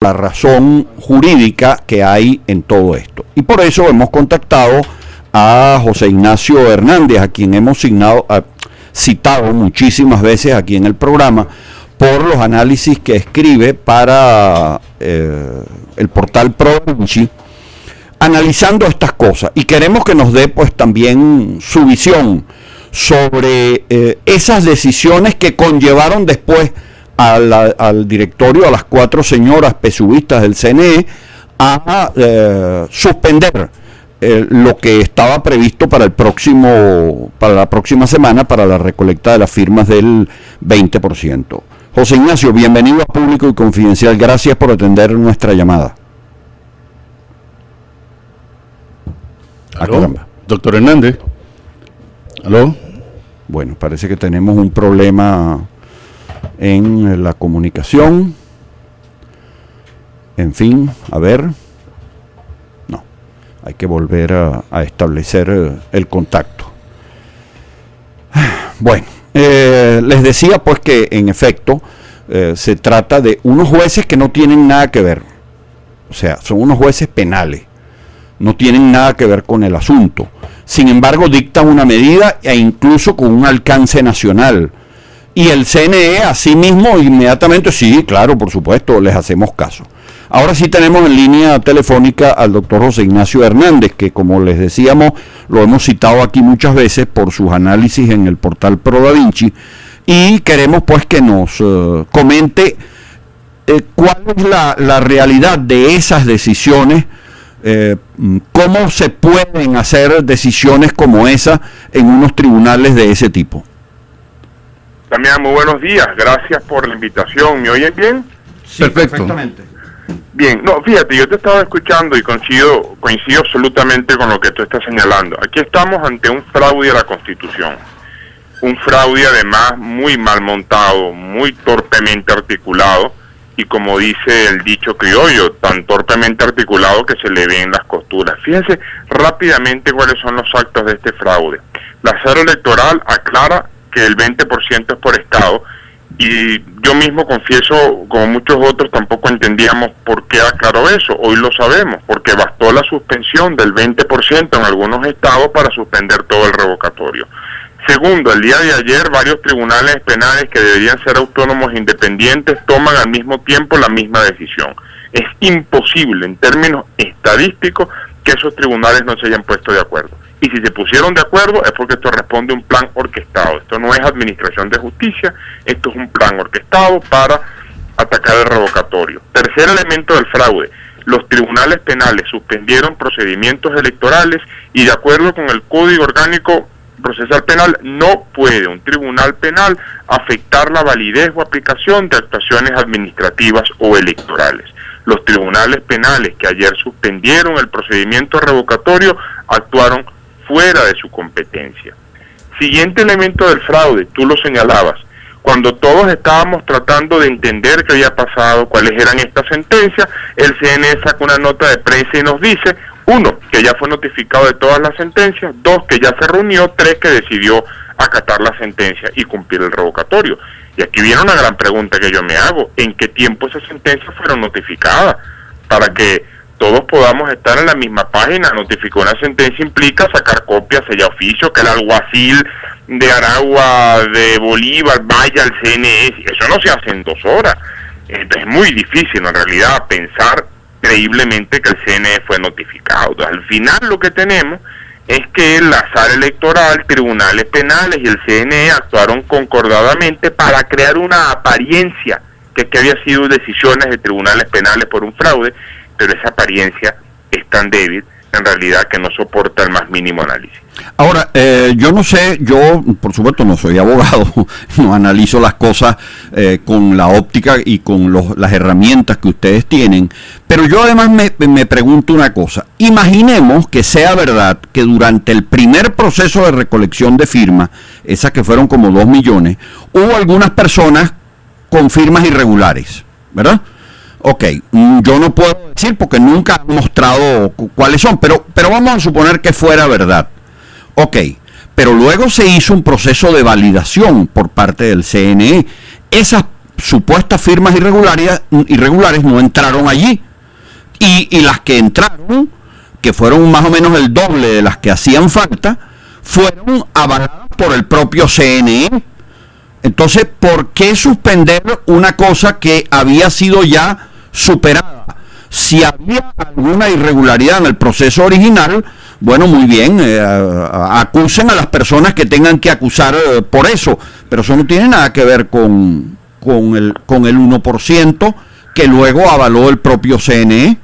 la razón jurídica que hay en todo esto. Y por eso hemos contactado a José Ignacio Hernández, a quien hemos citado muchísimas veces aquí en el programa, por los análisis que escribe para el portal ProDaVinci, analizando estas cosas. Y queremos que nos dé pues también su visión sobre esas decisiones que conllevaron después al directorio, a las 4 señoras pesubistas del CNE, a suspender lo que estaba previsto para la próxima semana, para la recolecta de las firmas del 20%. José Ignacio, bienvenido a Público y Confidencial. Gracias por atender nuestra llamada. ¿Aló? Doctor Hernández. ¿Aló? Bueno, parece que tenemos un problema en la comunicación. En fin, a ver. No, hay que volver a establecer el contacto. Bueno, les decía pues que en efecto se trata de unos jueces que no tienen nada que ver. O sea, son unos jueces penales. No tienen nada que ver con el asunto. Sin embargo, dictan una medida e incluso con un alcance nacional. Y el CNE, asimismo, inmediatamente, sí, claro, por supuesto, les hacemos caso. Ahora sí tenemos en línea telefónica al doctor José Ignacio Hernández, que como les decíamos, lo hemos citado aquí muchas veces por sus análisis en el portal ProDaVinci, y queremos pues que nos comente cuál es la realidad de esas decisiones. ¿Cómo se pueden hacer decisiones como esa en unos tribunales de ese tipo? También muy buenos días, gracias por la invitación. ¿Me oyen bien? Sí, perfectamente. Bien, no, fíjate, yo te estaba escuchando y coincido absolutamente con lo que tú estás señalando. Aquí estamos ante un fraude a la Constitución. Un fraude además muy mal montado, muy torpemente articulado, y como dice el dicho criollo, tan torpemente articulado que se le ven las costuras. Fíjense rápidamente cuáles son los actos de este fraude. La cédula electoral aclara que el 20% es por estado, y yo mismo confieso, como muchos otros, tampoco entendíamos por qué aclaró eso. Hoy lo sabemos, porque bastó la suspensión del 20% en algunos estados para suspender todo el revocatorio. Segundo, el día de ayer varios tribunales penales que deberían ser autónomos e independientes toman al mismo tiempo la misma decisión. Es imposible en términos estadísticos que esos tribunales no se hayan puesto de acuerdo. Y si se pusieron de acuerdo es porque esto responde a un plan orquestado. Esto no es administración de justicia, esto es un plan orquestado para atacar el revocatorio. Tercer elemento del fraude. Los tribunales penales suspendieron procedimientos electorales y de acuerdo con el Código Orgánico Procesal Penal no puede un tribunal penal afectar la validez o aplicación de actuaciones administrativas o electorales. Los tribunales penales que ayer suspendieron el procedimiento revocatorio actuaron fuera de su competencia. Siguiente elemento del fraude, tú lo señalabas, cuando todos estábamos tratando de entender qué había pasado, cuáles eran estas sentencias, el CNE saca una nota de prensa y nos dice, 1, que ya fue notificado de todas las sentencias, 2, que ya se reunió, 3, que decidió acatar la sentencia y cumplir el revocatorio. Y aquí viene una gran pregunta que yo me hago, ¿en qué tiempo esas sentencias fueron notificadas? Para que todos podamos estar en la misma página. Notificó una sentencia implica sacar copias, sellar oficio, que el alguacil de Aragua, de Bolívar, vaya al CNE, eso no se hace en 2 horas. Entonces es muy difícil en realidad pensar creíblemente que el CNE fue notificado. Entonces, al final lo que tenemos es que la sala electoral, tribunales penales y el CNE actuaron concordadamente para crear una apariencia que había sido decisiones de tribunales penales por un fraude, pero esa apariencia es tan débil en realidad que no soporta el más mínimo análisis. Ahora, yo no sé, yo por supuesto no soy abogado, no analizo las cosas con la óptica y con las herramientas que ustedes tienen, pero yo además me pregunto una cosa. Imaginemos que sea verdad que durante el primer proceso de recolección de firmas, esas que fueron como 2 millones, hubo algunas personas con firmas irregulares, ¿verdad? Ok, yo no puedo decir porque nunca han mostrado cuáles son, pero vamos a suponer que fuera verdad. Ok, pero luego se hizo un proceso de validación por parte del CNE. Esas supuestas firmas irregulares no entraron allí. Y las que entraron, que fueron más o menos el doble de las que hacían falta, fueron avaladas por el propio CNE. Entonces, ¿por qué suspender una cosa que había sido ya superada? Si había alguna irregularidad en el proceso original, bueno, muy bien, acusen a las personas que tengan que acusar por eso, pero eso no tiene nada que ver con el 1% que luego avaló el propio CNE.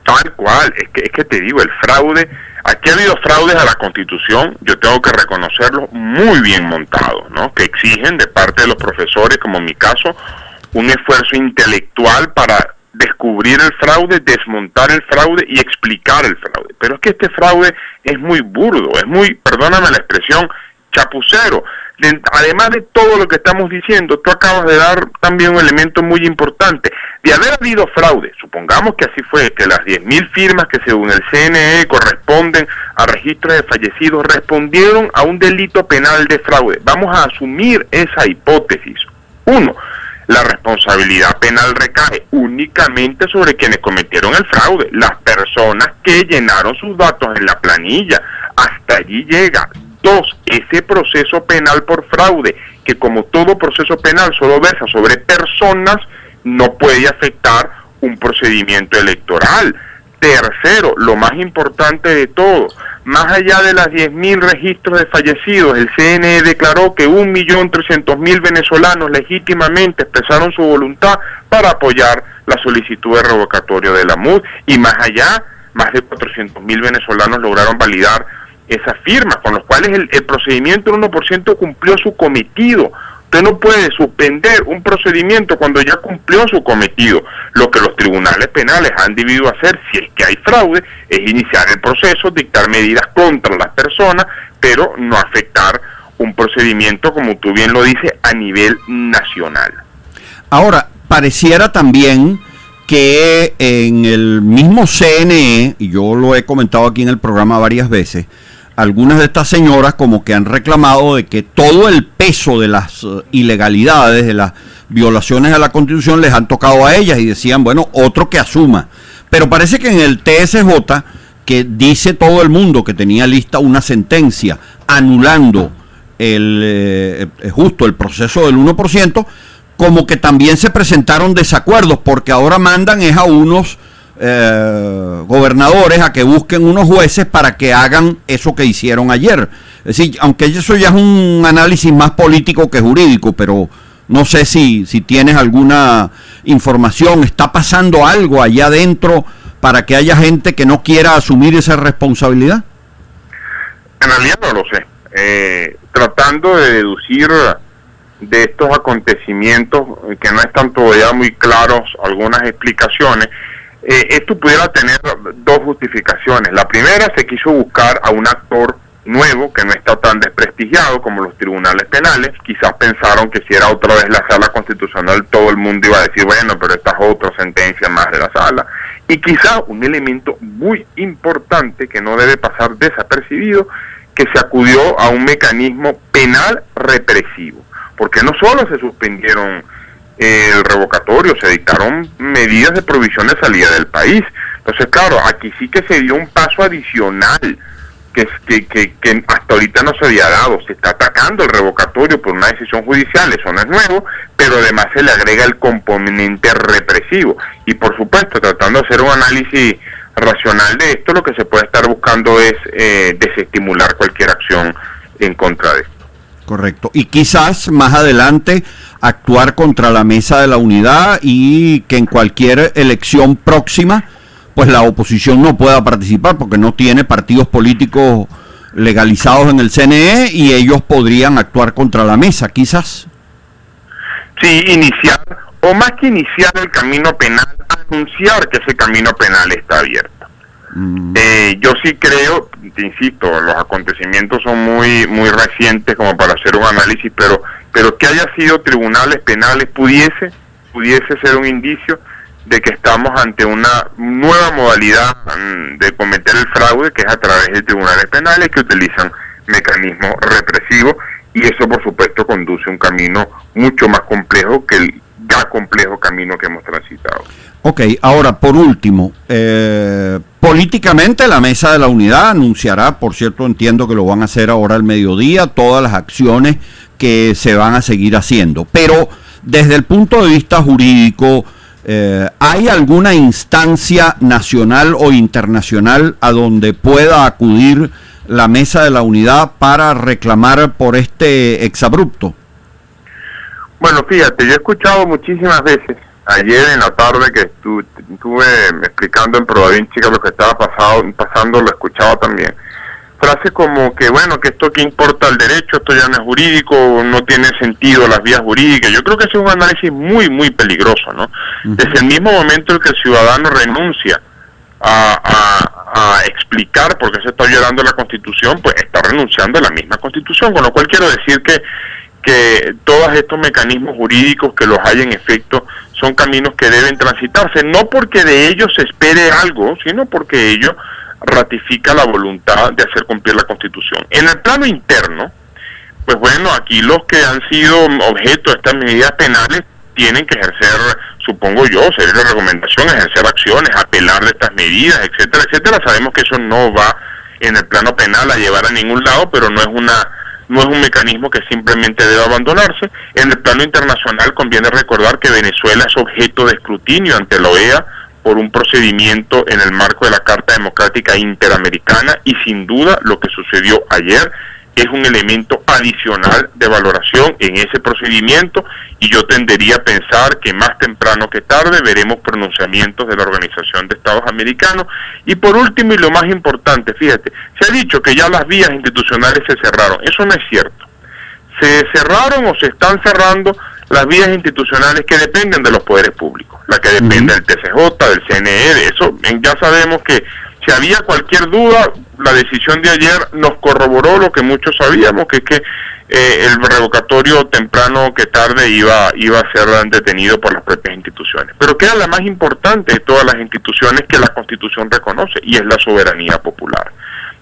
Tal cual, es que te digo, el fraude, aquí ha habido fraudes a la Constitución, yo tengo que reconocerlos, muy bien montados, ¿no? Que exigen de parte de los profesores, como en mi caso, un esfuerzo intelectual para descubrir el fraude, desmontar el fraude y explicar el fraude. Pero es que este fraude es muy burdo, es muy, perdóname la expresión, chapucero. Además de todo lo que estamos diciendo, tú acabas de dar también un elemento muy importante. De haber habido fraude, supongamos que así fue, que las 10.000 firmas que según el CNE corresponden a registros de fallecidos respondieron a un delito penal de fraude. Vamos a asumir esa hipótesis. 1. La responsabilidad penal recae únicamente sobre quienes cometieron el fraude, las personas que llenaron sus datos en la planilla. Hasta allí llega. 2. Ese proceso penal por fraude, que como todo proceso penal solo versa sobre personas, no puede afectar un procedimiento electoral. 3. Lo más importante de todo, más allá de las 10.000 registros de fallecidos, el CNE declaró que 1.300.000 venezolanos legítimamente expresaron su voluntad para apoyar la solicitud de revocatorio de la MUD, y más allá, más de 400.000 venezolanos lograron validar esas firmas, con los cuales el procedimiento del 1% cumplió su cometido. Usted no puede suspender un procedimiento cuando ya cumplió su cometido. Lo que los tribunales penales han debido hacer, si es que hay fraude, es iniciar el proceso, dictar medidas contra las personas, pero no afectar un procedimiento, como tú bien lo dices, a nivel nacional. Ahora, pareciera también que en el mismo CNE, y yo lo he comentado aquí en el programa varias veces, algunas de estas señoras como que han reclamado de que todo el peso de las ilegalidades, de las violaciones a la Constitución les han tocado a ellas, y decían, bueno, otro que asuma. Pero parece que en el TSJ, que dice todo el mundo que tenía lista una sentencia anulando justo el proceso del 1%, como que también se presentaron desacuerdos, porque ahora mandan es a unos gobernadores a que busquen unos jueces para que hagan eso que hicieron ayer. Es decir, aunque eso ya es un análisis más político que jurídico, pero no sé si tienes alguna información. ¿Está pasando algo allá adentro para que haya gente que no quiera asumir esa responsabilidad? En realidad no lo sé. Tratando de deducir de estos acontecimientos que no están todavía muy claros algunas explicaciones, esto pudiera tener dos justificaciones. La primera, se quiso buscar a un actor nuevo que no está tan desprestigiado como los tribunales penales. Quizás pensaron que si era otra vez la sala constitucional, todo el mundo iba a decir, bueno, pero esta es otra sentencia más de la sala. Y quizás un elemento muy importante que no debe pasar desapercibido, que se acudió a un mecanismo penal represivo, porque no solo se suspendieron el revocatorio, se dictaron medidas de prohibición de salida del país. Entonces, claro, aquí sí que se dio un paso adicional que hasta ahorita no se había dado. Se está atacando el revocatorio por una decisión judicial, eso no es nuevo, pero además se le agrega el componente represivo. Y por supuesto, tratando de hacer un análisis racional de esto, lo que se puede estar buscando es desestimular cualquier acción en contra de esto. Correcto. Y quizás más adelante actuar contra la Mesa de la Unidad, y que en cualquier elección próxima pues la oposición no pueda participar porque no tiene partidos políticos legalizados en el CNE, y ellos podrían actuar contra la mesa, quizás. Sí, iniciar, o más que iniciar el camino penal, anunciar que ese camino penal está abierto. Yo sí creo, te insisto, los acontecimientos son muy recientes como para hacer un análisis, pero que haya sido tribunales penales pudiese ser un indicio de que estamos ante una nueva modalidad de cometer el fraude, que es a través de tribunales penales que utilizan mecanismos represivos, y eso por supuesto conduce a un camino mucho más complejo que el ya complejo camino que hemos transitado. Ok, ahora por último, políticamente la Mesa de la Unidad anunciará, por cierto entiendo que lo van a hacer ahora al mediodía, todas las acciones que se van a seguir haciendo, pero desde el punto de vista jurídico, ¿hay alguna instancia nacional o internacional a donde pueda acudir la Mesa de la Unidad para reclamar por este exabrupto? Bueno, fíjate, yo he escuchado muchísimas veces, ayer en la tarde que estuve explicando en Provincia lo que estaba pasando, lo escuchaba también, frases como que, bueno, que esto que importa el derecho, esto ya no es jurídico, no tiene sentido las vías jurídicas. Yo creo que ese es un análisis muy, muy peligroso, ¿no? Desde el mismo momento en que el ciudadano renuncia a explicar por qué se está violando la Constitución, pues está renunciando a la misma Constitución, con lo cual quiero decir que todos estos mecanismos jurídicos que los hay en efecto son caminos que deben transitarse, no porque de ellos se espere algo, sino porque ello ratifica la voluntad de hacer cumplir la Constitución. En el plano interno, pues bueno, aquí los que han sido objeto de estas medidas penales tienen que ejercer, supongo yo, sería la recomendación, ejercer acciones, apelar de estas medidas, etcétera, etcétera. Sabemos que eso no va en el plano penal a llevar a ningún lado, pero no es un mecanismo que simplemente debe abandonarse. En el plano internacional conviene recordar que Venezuela es objeto de escrutinio ante la OEA por un procedimiento en el marco de la Carta Democrática Interamericana, y sin duda lo que sucedió ayer es un elemento adicional de valoración en ese procedimiento, y yo tendería a pensar que más temprano que tarde veremos pronunciamientos de la Organización de Estados Americanos. Y por último, y lo más importante, fíjate, se ha dicho que ya las vías institucionales se cerraron. Eso no es cierto. Se cerraron o se están cerrando las vías institucionales que dependen de los poderes públicos, la que depende del TCJ, del CNE, de eso ya sabemos que si había cualquier duda, la decisión de ayer nos corroboró lo que muchos sabíamos, que es que el revocatorio temprano que tarde iba a ser detenido por las propias instituciones. Pero queda la más importante de todas las instituciones que la Constitución reconoce, y es la soberanía popular.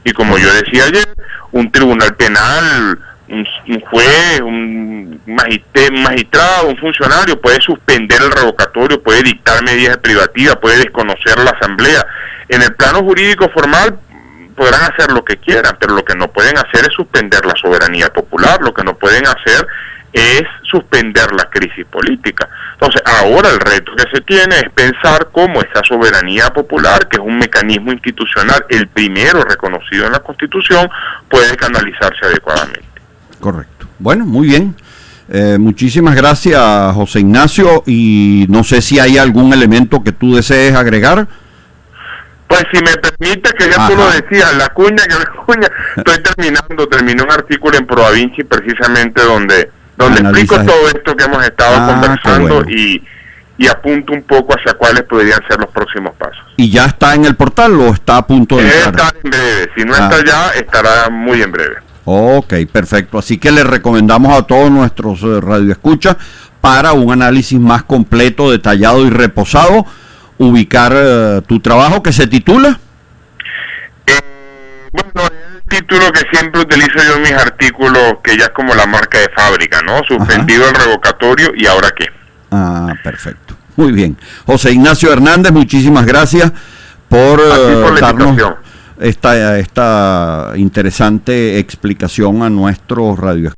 Y como yo decía ayer, un tribunal penal, un juez, un magistrado, un funcionario puede suspender el revocatorio, puede dictar medidas privativas, puede desconocer la asamblea. En el plano jurídico formal podrán hacer lo que quieran, pero lo que no pueden hacer es suspender la soberanía popular, lo que no pueden hacer es suspender la crisis política. Entonces, ahora el reto que se tiene es pensar cómo esa soberanía popular, que es un mecanismo institucional, el primero reconocido en la Constitución, puede canalizarse adecuadamente. Correcto. Bueno, muy bien. Muchísimas gracias, José Ignacio, y no sé si hay algún elemento que tú desees agregar. Pues si me permite, que ya tú lo decías, la cuña, terminé un artículo en Provinci precisamente donde explico todo esto que hemos estado conversando, bueno, y apunto un poco hacia cuáles podrían ser los próximos pasos. ¿Y ya está en el portal o está a punto de entrar? Está en breve, si no está ya, estará muy en breve. Ok, perfecto. Así que le recomendamos a todos nuestros radioescuchas, para un análisis más completo, detallado y reposado, ubicar tu trabajo, que se titula. Bueno, el título que siempre utilizo yo en mis artículos, que ya es como la marca de fábrica, ¿no? Suspendido el revocatorio, ¿y ahora qué? Ah, perfecto. Muy bien. José Ignacio Hernández, muchísimas gracias por darnos esta interesante explicación a nuestros radioescuchas.